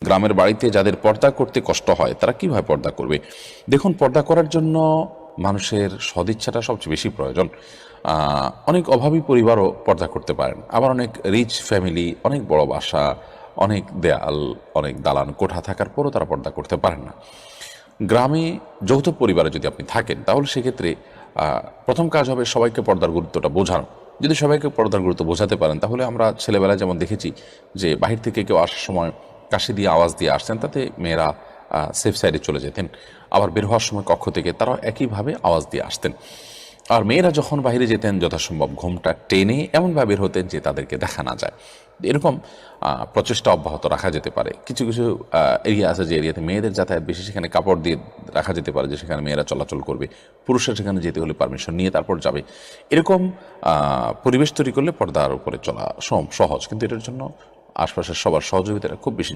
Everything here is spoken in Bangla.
গ্রামের বাড়িতে যাদের পর্দা করতে কষ্ট হয় তারা কিভাবে পর্দা করবে? দেখুন, পর্দা করার জন্য মানুষের সদিচ্ছাটা সবচেয়ে বেশি প্রয়োজন। অনেক অভাবী পরিবারও পর্দা করতে পারেন, আবার অনেক রিচ ফ্যামিলি, অনেক বড় বাসা, অনেক দেয়াল, অনেক দালান কোঠা থাকার পরও তারা পর্দা করতে পারেন না। গ্রামে যৌথ পরিবারে যদি আপনি থাকেন তাহলে সেক্ষেত্রে প্রথম কাজ হবে সবাইকে পর্দার গুরুত্বটা বোঝানো। যদি সবাইকে পর্দার গুরুত্ব বোঝাতে পারেন তাহলে আমরা ছেলেবেলায় যেমন দেখেছি যে বাহির থেকে কেউ আসার সময় কাশি দিয়ে আওয়াজ দিয়ে আসতেন, তাতে মেয়েরা সেফ সাইডে চলে যেতেন। আবার বের হওয়ার সময় কক্ষ থেকে তারাও একইভাবে আওয়াজ দিয়ে আসতেন। আর মেয়েরা যখন বাইরে যেতেন যথাসম্ভব ঘুমটা টেনে এমনভাবে বের হতেন যে তাদেরকে দেখা না যায়। এরকম প্রচেষ্টা অব্যাহত রাখা যেতে পারে। কিছু কিছু এরিয়া আছে যে এরিয়াতে মেয়েদের যাতায়াত বেশি, সেখানে কাপড় দিয়ে রাখা যেতে পারে যে সেখানে মেয়েরা চলাচল করবে, পুরুষরা সেখানে যেতে হলে পারমিশন নিয়ে তারপর যাবে। এরকম পরিবেশ তৈরি করলে পর্দার উপরে চলা সহজ, কিন্তু এটার জন্য আশপাশের সবার সহযোগিতাটা খুব বেশি